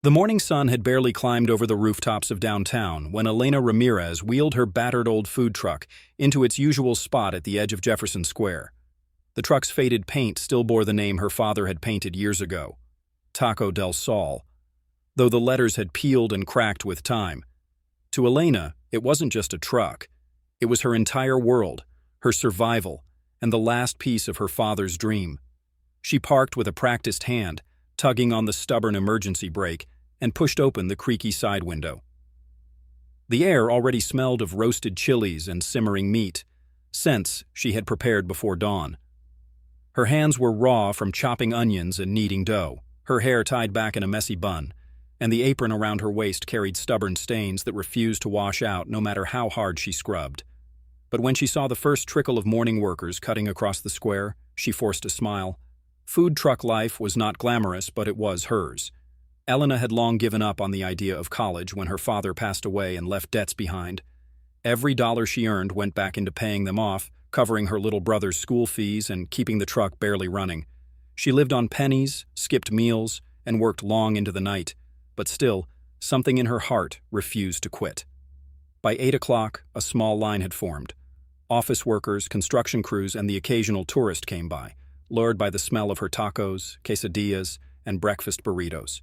The morning sun had barely climbed over the rooftops of downtown when Elena Ramirez wheeled her battered old food truck into its usual spot at the edge of Jefferson Square. The truck's faded paint still bore the name her father had painted years ago, Taco del Sol, though the letters had peeled and cracked with time. To Elena, it wasn't just a truck. It was her entire world, her survival, and the last piece of her father's dream. She parked with a practiced hand, tugging on the stubborn emergency brake, and pushed open the creaky side window. The air already smelled of roasted chilies and simmering meat, scents she had prepared before dawn. Her hands were raw from chopping onions and kneading dough, her hair tied back in a messy bun, and the apron around her waist carried stubborn stains that refused to wash out no matter how hard she scrubbed. But when she saw the first trickle of morning workers cutting across the square, she forced a smile. Food truck life was not glamorous, but it was hers. Elena had long given up on the idea of college when her father passed away and left debts behind. Every dollar she earned went back into paying them off, covering her little brother's school fees and keeping the truck barely running. She lived on pennies, skipped meals, and worked long into the night, but still, something in her heart refused to quit. By 8 o'clock, a small line had formed. Office workers, construction crews, and the occasional tourist came by, lured by the smell of her tacos, quesadillas, and breakfast burritos.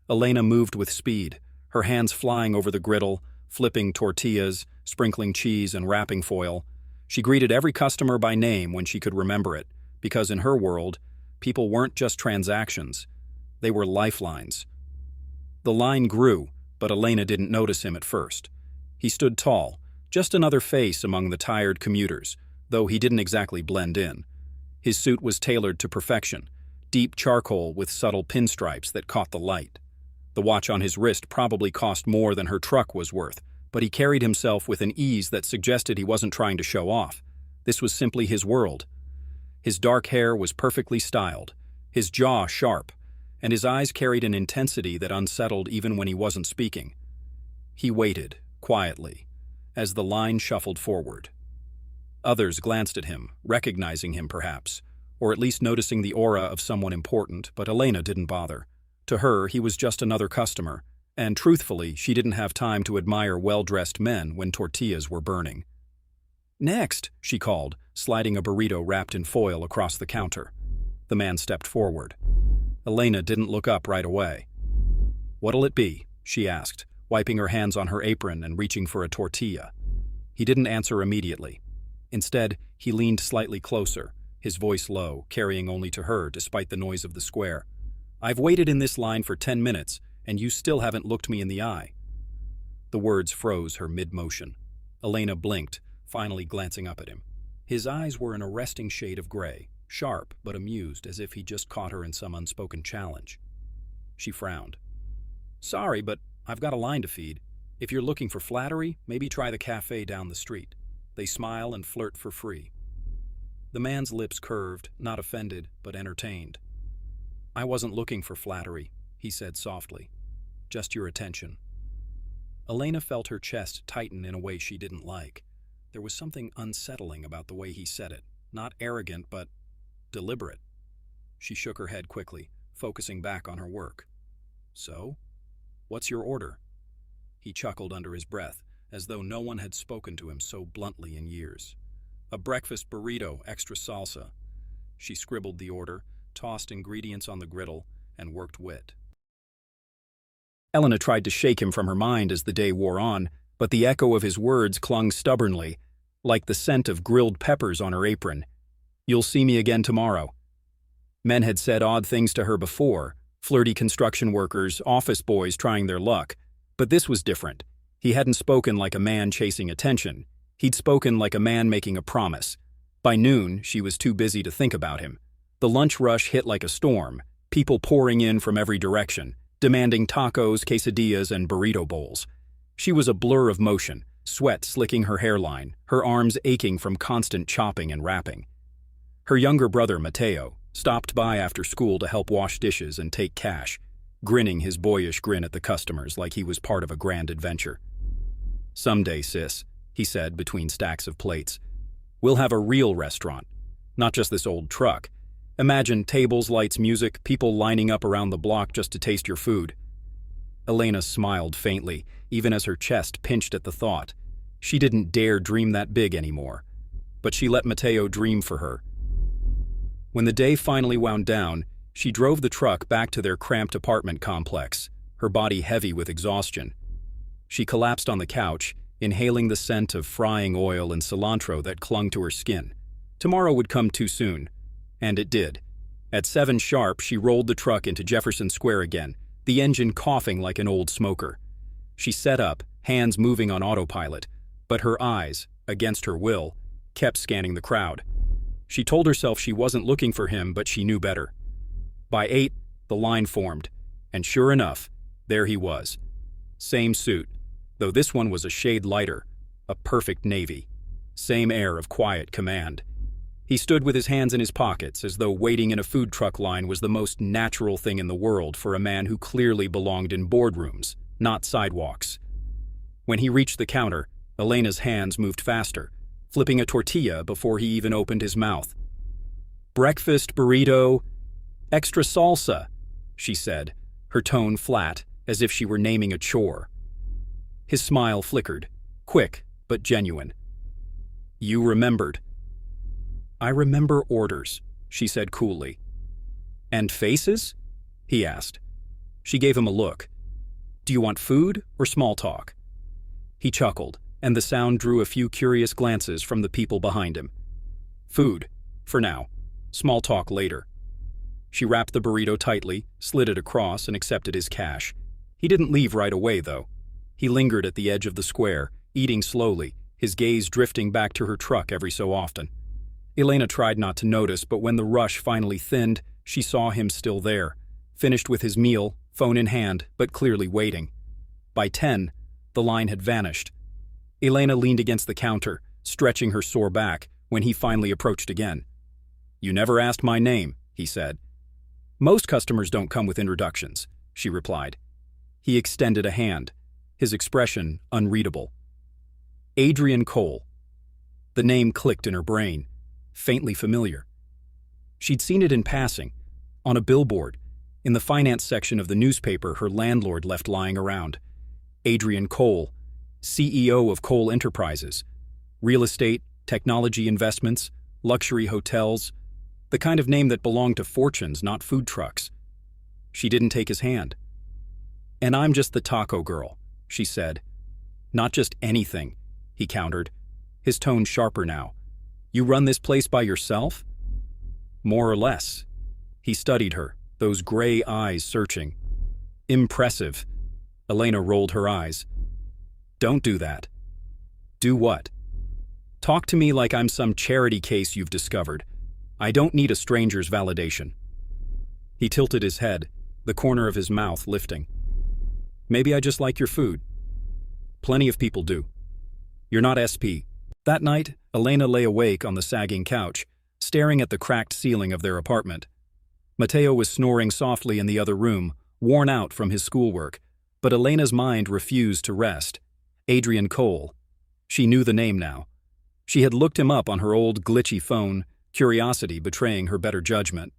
Elena moved with speed, her hands flying over the griddle, flipping tortillas, sprinkling cheese and wrapping foil. She greeted every customer by name when she could remember it, because in her world, people weren't just transactions, they were lifelines. The line grew, but Elena didn't notice him at first. He stood tall, just another face among the tired commuters, though he didn't exactly blend in. His suit was tailored to perfection, deep charcoal with subtle pinstripes that caught the light. The watch on his wrist probably cost more than her truck was worth, but he carried himself with an ease that suggested he wasn't trying to show off. This was simply his world. His dark hair was perfectly styled, his jaw sharp, and his eyes carried an intensity that unsettled even when he wasn't speaking. He waited, quietly, as the line shuffled forward. Others glanced at him, recognizing him perhaps, or at least noticing the aura of someone important, but Elena didn't bother. To her, he was just another customer, and truthfully, she didn't have time to admire well-dressed men when tortillas were burning. "Next," she called, sliding a burrito wrapped in foil across the counter. The man stepped forward. Elena didn't look up right away. "What'll it be?" she asked, wiping her hands on her apron and reaching for a tortilla. He didn't answer immediately. Instead, he leaned slightly closer, his voice low, carrying only to her despite the noise of the square. "I've waited in this line for 10 minutes, and you still haven't looked me in the eye." The words froze her mid-motion. Elena blinked, finally glancing up at him. His eyes were an arresting shade of gray, sharp but amused, as if he'd just caught her in some unspoken challenge. She frowned. "Sorry, but I've got a line to feed. If you're looking for flattery, maybe try the cafe down the street. They smile and flirt for free." The man's lips curved, not offended, but entertained. "I wasn't looking for flattery," he said softly. "Just your attention." Elena felt her chest tighten in a way she didn't like. There was something unsettling about the way he said it, not arrogant, but deliberate. She shook her head quickly, focusing back on her work. "So? What's your order?" He chuckled under his breath, as though no one had spoken to him so bluntly in years. "A breakfast burrito, extra salsa." She scribbled the order, tossed ingredients on the griddle, and worked wit. Elena tried to shake him from her mind as the day wore on, but the echo of his words clung stubbornly, like the scent of grilled peppers on her apron. "You'll see me again tomorrow." Men had said odd things to her before, flirty construction workers, office boys trying their luck, but this was different. He hadn't spoken like a man chasing attention. He'd spoken like a man making a promise. By noon, she was too busy to think about him. The lunch rush hit like a storm, people pouring in from every direction, demanding tacos, quesadillas, and burrito bowls. She was a blur of motion, sweat slicking her hairline, her arms aching from constant chopping and wrapping. Her younger brother, Mateo, stopped by after school to help wash dishes and take cash, grinning his boyish grin at the customers like he was part of a grand adventure. "Someday, sis," he said between stacks of plates, "we'll have a real restaurant, not just this old truck. Imagine tables, lights, music, people lining up around the block just to taste your food." Elena smiled faintly, even as her chest pinched at the thought. She didn't dare dream that big anymore. But she let Matteo dream for her. When the day finally wound down, she drove the truck back to their cramped apartment complex, her body heavy with exhaustion. She collapsed on the couch, inhaling the scent of frying oil and cilantro that clung to her skin. Tomorrow would come too soon. And it did. At 7 sharp, she rolled the truck into Jefferson Square again, the engine coughing like an old smoker. She set up, hands moving on autopilot, but her eyes, against her will, kept scanning the crowd. She told herself she wasn't looking for him, but she knew better. By 8, the line formed, and sure enough, there he was. Same suit, though this one was a shade lighter, a perfect navy. Same air of quiet command. He stood with his hands in his pockets, as though waiting in a food truck line was the most natural thing in the world for a man who clearly belonged in boardrooms, not sidewalks. When he reached the counter, Elena's hands moved faster, flipping a tortilla before he even opened his mouth. "Breakfast burrito, extra salsa," she said, her tone flat, as if she were naming a chore. His smile flickered, quick but genuine. "You remembered." "I remember orders," she said coolly. "And faces?" he asked. She gave him a look. "Do you want food or small talk?" He chuckled, and the sound drew a few curious glances from the people behind him. "Food, for now. Small talk later." She wrapped the burrito tightly, slid it across, and accepted his cash. He didn't leave right away, though. He lingered at the edge of the square, eating slowly, his gaze drifting back to her truck every so often. Elena tried not to notice, but when the rush finally thinned, she saw him still there, finished with his meal, phone in hand, but clearly waiting. By 10, the line had vanished. Elena leaned against the counter, stretching her sore back, when he finally approached again. "You never asked my name," he said. "Most customers don't come with introductions," she replied. He extended a hand, his expression unreadable. Adrian Cole. The name clicked in her brain, faintly familiar. She'd seen it in passing, on a billboard, in the finance section of the newspaper her landlord left lying around. Adrian Cole, CEO of Cole Enterprises. Real estate, technology investments, luxury hotels, the kind of name that belonged to fortunes, not food trucks. She didn't take his hand. "And I'm just the taco girl," she said. "Not just anything," he countered, his tone sharper now. "You run this place by yourself?" "More or less." He studied her, those gray eyes searching. "Impressive." Elena rolled her eyes. "Don't do that." "Do what?" "Talk to me like I'm some charity case you've discovered. I don't need a stranger's validation." He tilted his head, the corner of his mouth lifting. "Maybe I just like your food." "Plenty of people do." "You're not SP." That night, Elena lay awake on the sagging couch, staring at the cracked ceiling of their apartment. Matteo was snoring softly in the other room, worn out from his schoolwork, but Elena's mind refused to rest. Adrian Cole. She knew the name now. She had looked him up on her old glitchy phone, curiosity betraying her better judgment.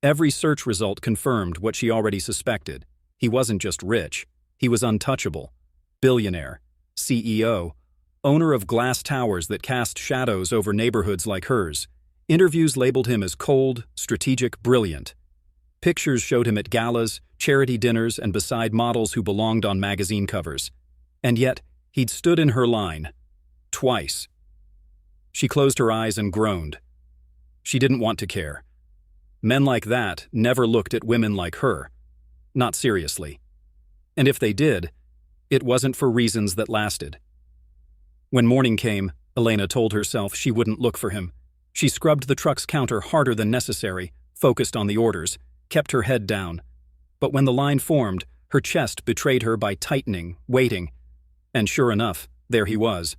Every search result confirmed what she already suspected. He wasn't just rich, he was untouchable. Billionaire, CEO, owner of glass towers that cast shadows over neighborhoods like hers. Interviews labeled him as cold, strategic, brilliant. Pictures showed him at galas, charity dinners, and beside models who belonged on magazine covers. And yet, he'd stood in her line. Twice. She closed her eyes and groaned. She didn't want to care. Men like that never looked at women like her. Not seriously. And if they did, it wasn't for reasons that lasted. When morning came, Elena told herself she wouldn't look for him. She scrubbed the truck's counter harder than necessary, focused on the orders, kept her head down. But when the line formed, her chest betrayed her by tightening, waiting. And sure enough, there he was.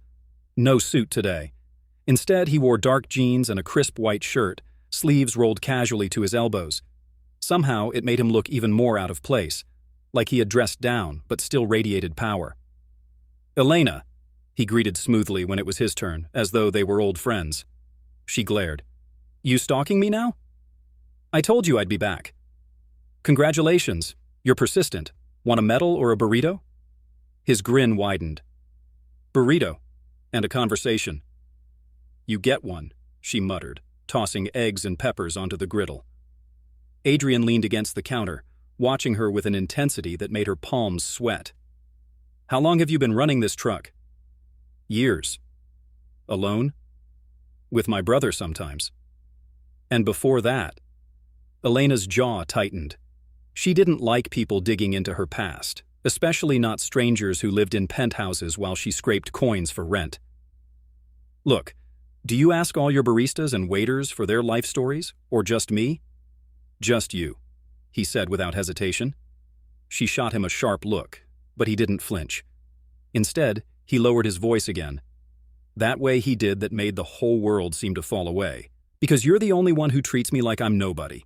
No suit today. Instead, he wore dark jeans and a crisp white shirt, sleeves rolled casually to his elbows. Somehow, it made him look even more out of place, like he had dressed down but still radiated power. "Elena," he greeted smoothly when it was his turn, as though they were old friends. She glared. "You stalking me now?" "I told you I'd be back." "Congratulations. You're persistent." Want a medal or a burrito? His grin widened. Burrito. And a conversation. You get one, she muttered, tossing eggs and peppers onto the griddle. Adrian leaned against the counter, watching her with an intensity that made her palms sweat. How long have you been running this truck? Years. Alone? With my brother sometimes. And before that? Elena's jaw tightened. She didn't like people digging into her past, especially not strangers who lived in penthouses while she scraped coins for rent. Look, do you ask all your baristas and waiters for their life stories, or just me? Just you, he said without hesitation. She shot him a sharp look, but he didn't flinch. Instead, he lowered his voice again. That way he did that made the whole world seem to fall away, because you're the only one who treats me like I'm nobody.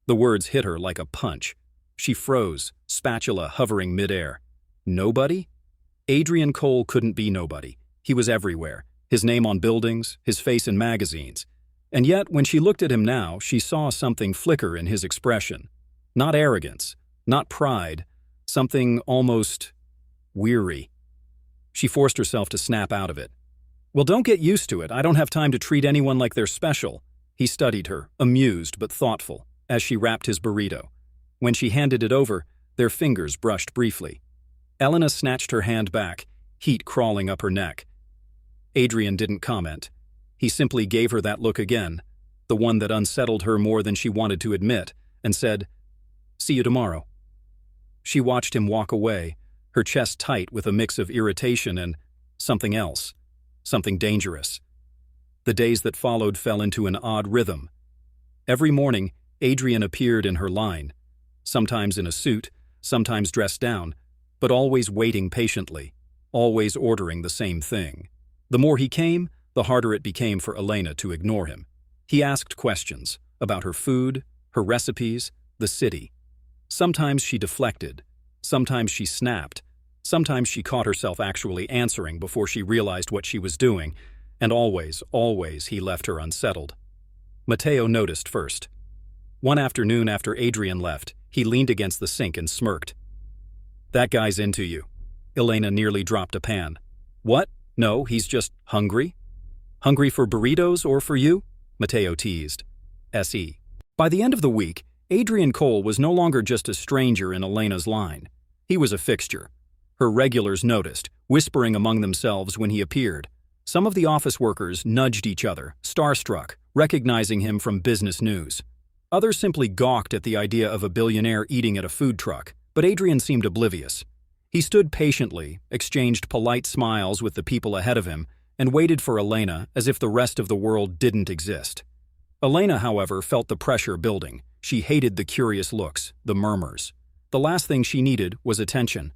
The words hit her like a punch. She froze, spatula hovering midair. Nobody? Adrian Cole couldn't be nobody. He was everywhere, his name on buildings, his face in magazines. And yet, when she looked at him now, she saw something flicker in his expression. Not arrogance, not pride, something almost weary. She forced herself to snap out of it. Well, don't get used to it. I don't have time to treat anyone like they're special. He studied her, amused but thoughtful, as she wrapped his burrito. When she handed it over, their fingers brushed briefly. Elena snatched her hand back, heat crawling up her neck. Adrian didn't comment. He simply gave her that look again, the one that unsettled her more than she wanted to admit, and said, "See you tomorrow." She watched him walk away, her chest tight with a mix of irritation and something else, something dangerous. The days that followed fell into an odd rhythm. Every morning, Adrian appeared in her line, sometimes in a suit, sometimes dressed down, but always waiting patiently, always ordering the same thing. The more he came, the harder it became for Elena to ignore him. He asked questions about her food, her recipes, the city. Sometimes she deflected, sometimes she snapped, sometimes she caught herself actually answering before she realized what she was doing, and always he left her unsettled. Matteo noticed first. One afternoon after Adrian left, he leaned against the sink and smirked. "That guy's into you." Elena nearly dropped a pan. "What? No, he's just hungry?" "Hungry for burritos or for you?" Matteo teased. S.E. By the end of the week, Adrian Cole was no longer just a stranger in Elena's line. He was a fixture. Her regulars noticed, whispering among themselves when he appeared. Some of the office workers nudged each other, starstruck, recognizing him from business news. Others simply gawked at the idea of a billionaire eating at a food truck, but Adrian seemed oblivious. He stood patiently, exchanged polite smiles with the people ahead of him, and waited for Elena as if the rest of the world didn't exist. Elena, however, felt the pressure building. She hated the curious looks, the murmurs. The last thing she needed was attention.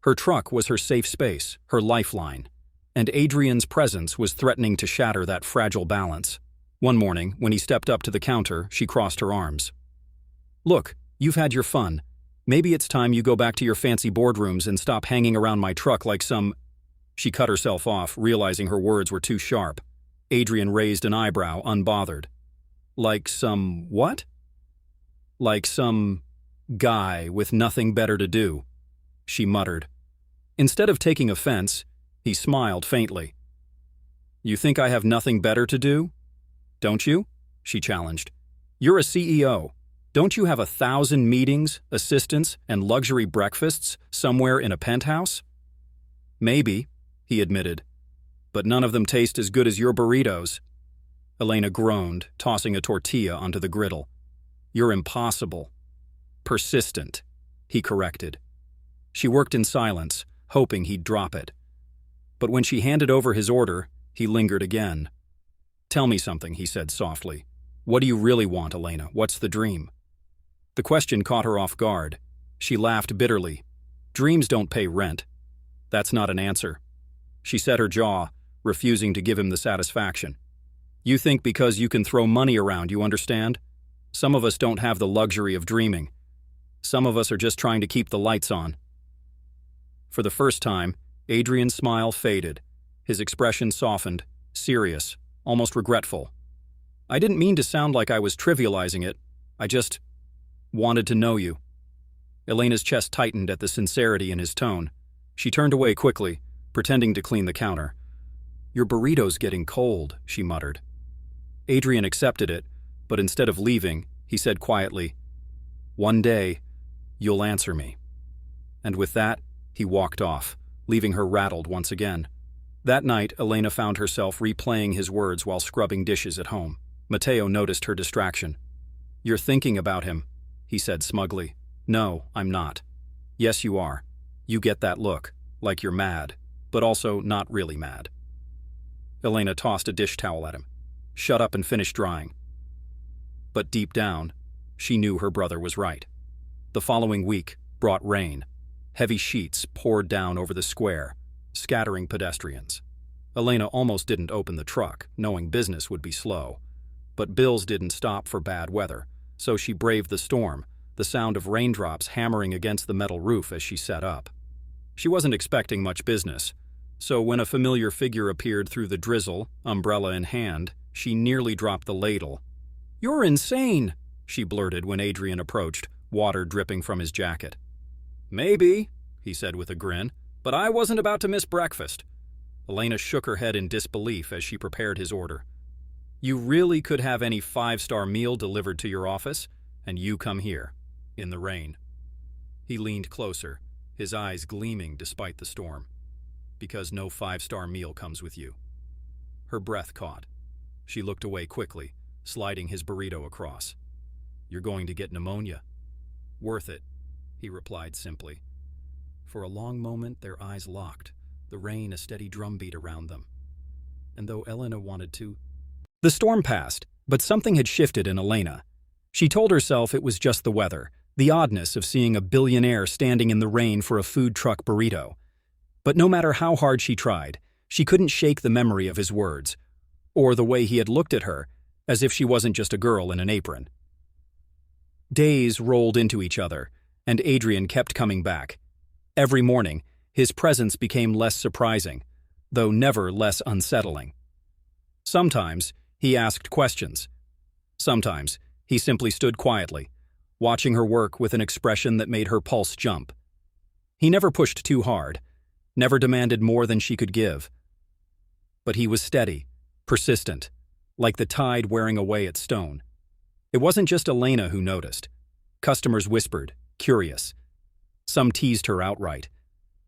Her truck was her safe space, her lifeline, and Adrian's presence was threatening to shatter that fragile balance. One morning, when he stepped up to the counter, she crossed her arms. "Look, you've had your fun. Maybe it's time you go back to your fancy boardrooms and stop hanging around my truck like some—" She cut herself off, realizing her words were too sharp. Adrian raised an eyebrow, unbothered. "Like some what?" "Like some guy with nothing better to do," she muttered. Instead of taking offense, he smiled faintly. "You think I have nothing better to do? Don't you?" she challenged. "You're a CEO. Don't you have 1,000 meetings, assistants, and luxury breakfasts somewhere in a penthouse?" "Maybe," he admitted, "but none of them taste as good as your burritos." Elena groaned, tossing a tortilla onto the griddle. "You're impossible." "Persistent," he corrected. She worked in silence, hoping he'd drop it. But when she handed over his order, he lingered again. "Tell me something," he said softly. "What do you really want, Elena? What's the dream?" The question caught her off guard. She laughed bitterly. "Dreams don't pay rent." "That's not an answer." She set her jaw, refusing to give him the satisfaction. "You think because you can throw money around, you understand? Some of us don't have the luxury of dreaming. Some of us are just trying to keep the lights on." For the first time, Adrian's smile faded. His expression softened, serious, almost regretful. "I didn't mean to sound like I was trivializing it. I just wanted to know you." Elena's chest tightened at the sincerity in his tone. She turned away quickly, pretending to clean the counter. "Your burrito's getting cold," she muttered. Adrian accepted it, but instead of leaving, he said quietly, "One day, you'll answer me." And with that, he walked off, leaving her rattled once again. That night, Elena found herself replaying his words while scrubbing dishes at home. Matteo noticed her distraction. "You're thinking about him," he said smugly. "No, I'm not." "Yes, you are. You get that look, like you're mad, but also not really mad." Elena tossed a dish towel at him. "Shut up and finish drying." But deep down, she knew her brother was right. The following week brought rain. Heavy sheets poured down over the square, scattering pedestrians. Elena almost didn't open the truck, knowing business would be slow. But bills didn't stop for bad weather, so she braved the storm, the sound of raindrops hammering against the metal roof as she set up. She wasn't expecting much business, so when a familiar figure appeared through the drizzle, umbrella in hand, she nearly dropped the ladle. "You're insane," she blurted when Adrian approached, water dripping from his jacket. "Maybe," he said with a grin, "but I wasn't about to miss breakfast." Elena shook her head in disbelief as she prepared his order. "You really could have any five-star meal delivered to your office, and you come here, in the rain." He leaned closer, his eyes gleaming despite the storm. "Because no five-star meal comes with you." Her breath caught. She looked away quickly, sliding his burrito across. "You're going to get pneumonia." "Worth it," he replied simply. For a long moment their eyes locked, the rain a steady drumbeat around them. And though Elena wanted to... The storm passed, but something had shifted in Elena. She told herself it was just the weather, the oddness of seeing a billionaire standing in the rain for a food truck burrito. But no matter how hard she tried, she couldn't shake the memory of his words, or the way he had looked at her, as if she wasn't just a girl in an apron. Days rolled into each other, and Adrian kept coming back. Every morning, his presence became less surprising, though never less unsettling. Sometimes, he asked questions. Sometimes, he simply stood quietly, watching her work with an expression that made her pulse jump. He never pushed too hard, never demanded more than she could give. But he was steady, persistent, like the tide wearing away its stone. It wasn't just Elena who noticed. Customers whispered, curious. Some teased her outright.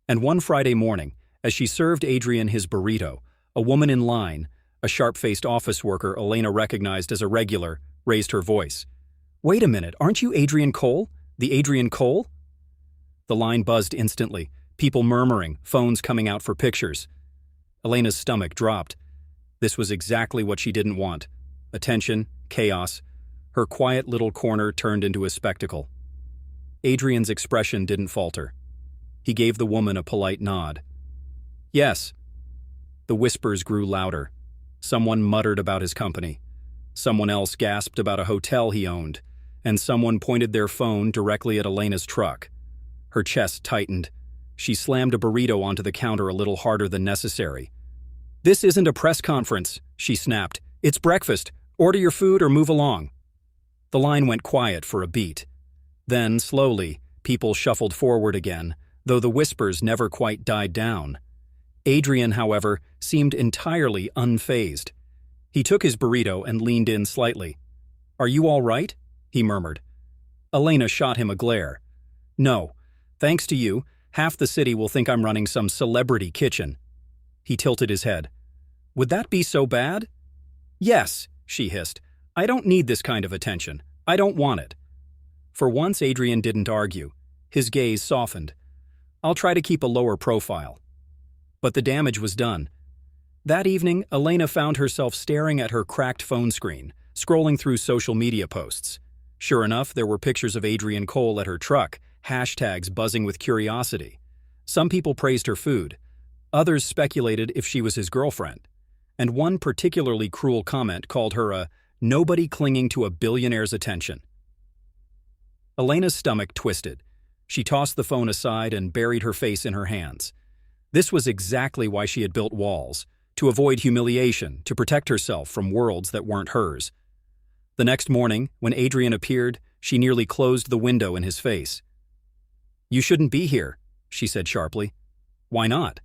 And one Friday morning, as she served Adrian his burrito, a woman in line, a sharp-faced office worker Elena recognized as a regular, raised her voice. "Wait a minute, aren't you Adrian Cole? The Adrian Cole?" The line buzzed instantly, people murmuring, phones coming out for pictures. Elena's stomach dropped. This was exactly what she didn't want. Attention, chaos. Her quiet little corner turned into a spectacle. Adrian's expression didn't falter. He gave the woman a polite nod. "Yes." The whispers grew louder. Someone muttered about his company. Someone else gasped about a hotel he owned, and someone pointed their phone directly at Elena's truck. Her chest tightened. She slammed a burrito onto the counter a little harder than necessary. "This isn't a press conference," she snapped. "It's breakfast. Order your food or move along." The line went quiet for a beat. Then, slowly, people shuffled forward again, though the whispers never quite died down. Adrian, however, seemed entirely unfazed. He took his burrito and leaned in slightly. "Are you all right?" he murmured. Elena shot him a glare. "No. Thanks to you, half the city will think I'm running some celebrity kitchen." He tilted his head. "Would that be so bad?" "Yes," she hissed. "I don't need this kind of attention. I don't want it." For once, Adrian didn't argue. His gaze softened. "I'll try to keep a lower profile." But the damage was done. That evening, Elena found herself staring at her cracked phone screen, scrolling through social media posts. Sure enough, there were pictures of Adrian Cole at her truck, hashtags buzzing with curiosity. Some people praised her food. Others speculated if she was his girlfriend. And one particularly cruel comment called her a nobody clinging to a billionaire's attention. Elena's stomach twisted. She tossed the phone aside and buried her face in her hands. This was exactly why she had built walls, to avoid humiliation, to protect herself from worlds that weren't hers. The next morning, when Adrian appeared, she nearly closed the window in his face. You shouldn't be here, she said sharply. Why not?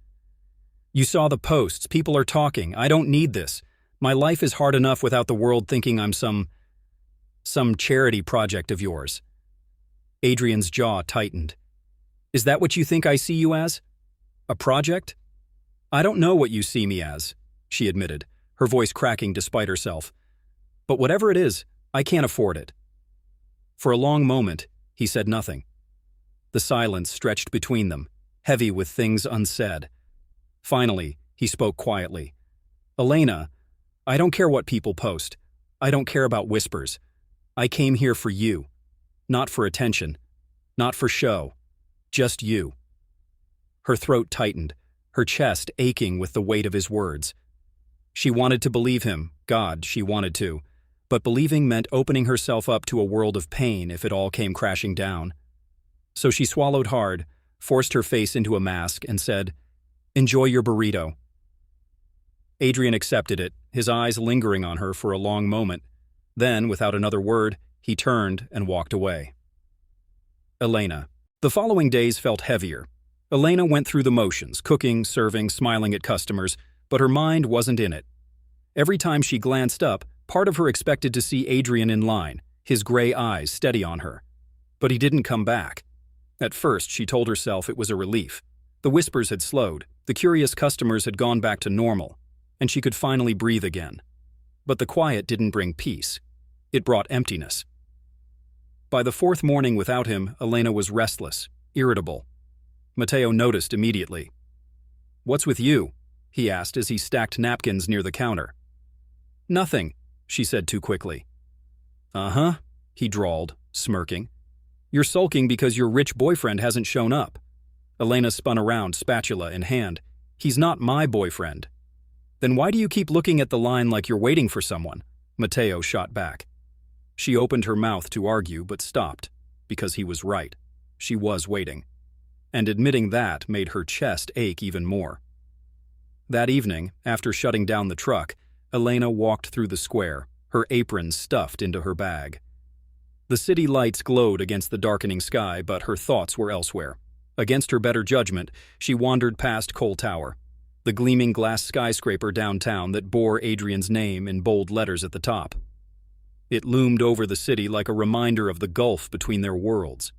You saw the posts, people are talking, I don't need this. My life is hard enough without the world thinking I'm some charity project of yours. Adrian's jaw tightened. Is that what you think I see you as? A project? I don't know what you see me as, she admitted, her voice cracking despite herself. But whatever it is, I can't afford it. For a long moment, he said nothing. The silence stretched between them, heavy with things unsaid. Finally, he spoke quietly. Elena, I don't care what people post. I don't care about whispers. I came here for you. Not for attention. Not for show. Just you. Her throat tightened, her chest aching with the weight of his words. She wanted to believe him, God, she wanted to, but believing meant opening herself up to a world of pain if it all came crashing down. So she swallowed hard, forced her face into a mask, and said, Enjoy your burrito. Adrian accepted it, his eyes lingering on her for a long moment. Then, without another word, he turned and walked away. Elena. The following days felt heavier. Elena went through the motions, cooking, serving, smiling at customers, but her mind wasn't in it. Every time she glanced up, part of her expected to see Adrian in line, his gray eyes steady on her. But he didn't come back. At first, she told herself it was a relief. The whispers had slowed, the curious customers had gone back to normal, and she could finally breathe again. But the quiet didn't bring peace. It brought emptiness. By the fourth morning without him, Elena was restless, irritable. Matteo noticed immediately. What's with you? He asked as he stacked napkins near the counter. Nothing, she said too quickly. Uh-huh, he drawled, smirking. You're sulking because your rich boyfriend hasn't shown up. Elena spun around, spatula in hand. He's not my boyfriend. Then why do you keep looking at the line like you're waiting for someone? Matteo shot back. She opened her mouth to argue but stopped, because he was right. She was waiting. And admitting that made her chest ache even more. That evening, after shutting down the truck, Elena walked through the square, her apron stuffed into her bag. The city lights glowed against the darkening sky, but her thoughts were elsewhere. Against her better judgment, she wandered past Cole Tower, the gleaming glass skyscraper downtown that bore Adrian's name in bold letters at the top. It loomed over the city like a reminder of the gulf between their worlds.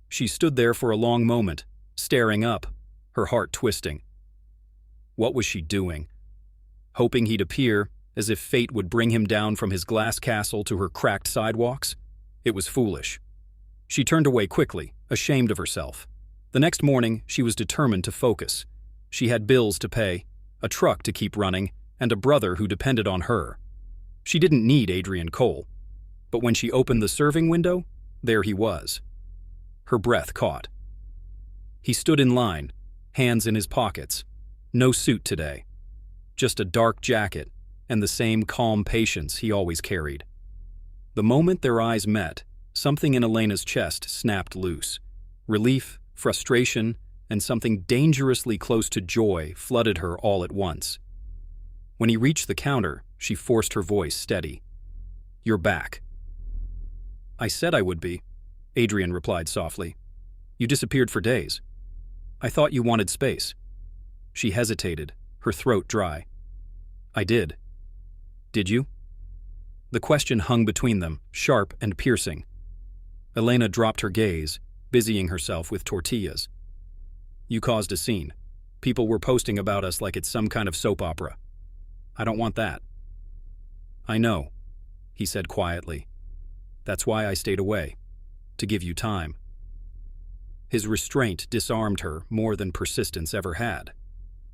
She stood there for a long moment, staring up, her heart twisting. What was she doing? Hoping he'd appear, as if fate would bring him down from his glass castle to her cracked sidewalks? It was foolish. She turned away quickly, ashamed of herself. The next morning, she was determined to focus. She had bills to pay, a truck to keep running, and a brother who depended on her. She didn't need Adrian Cole. But when she opened the serving window, there he was. Her breath caught. He stood in line, hands in his pockets. No suit today. Just a dark jacket and the same calm patience he always carried. The moment their eyes met, something in Elena's chest snapped loose. Relief, frustration, and something dangerously close to joy flooded her all at once. When he reached the counter, she forced her voice steady. You're back. I said I would be, Adrian replied softly. You disappeared for days. I thought you wanted space. She hesitated, her throat dry. I did. Did you? The question hung between them, sharp and piercing. Elena dropped her gaze, busying herself with tortillas. You caused a scene. People were posting about us like it's some kind of soap opera. I don't want that. I know, he said quietly. That's why I stayed away, to give you time. His restraint disarmed her more than persistence ever had.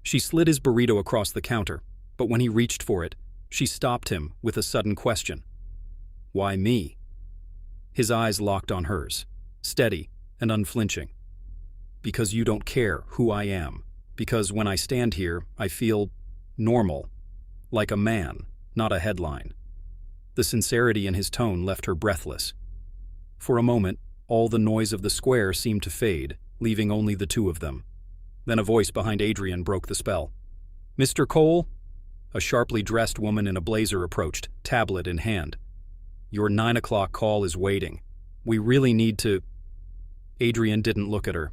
She slid his burrito across the counter, but when he reached for it, she stopped him with a sudden question. Why me? His eyes locked on hers, steady and unflinching. Because you don't care who I am. Because when I stand here, I feel normal, like a man, not a headline. The sincerity in his tone left her breathless. For a moment, all the noise of the square seemed to fade, leaving only the two of them. Then a voice behind Adrian broke the spell. Mr. Cole? A sharply dressed woman in a blazer approached, tablet in hand. Your 9 o'clock call is waiting. We really need to... Adrian didn't look at her.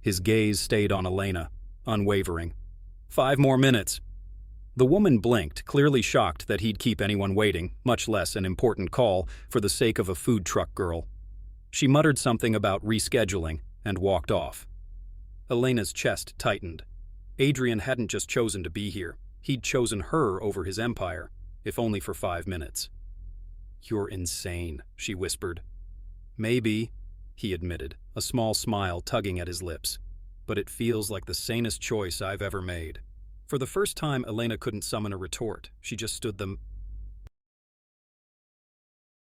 His gaze stayed on Elena, unwavering. 5 more minutes. The woman blinked, clearly shocked that he'd keep anyone waiting, much less an important call, for the sake of a food truck girl. She muttered something about rescheduling and walked off. Elena's chest tightened. Adrian hadn't just chosen to be here. He'd chosen her over his empire, if only for 5 minutes. "You're insane," she whispered. "Maybe," he admitted, a small smile tugging at his lips. "But it feels like the sanest choice I've ever made." For the first time, Elena couldn't summon a retort. She just stood them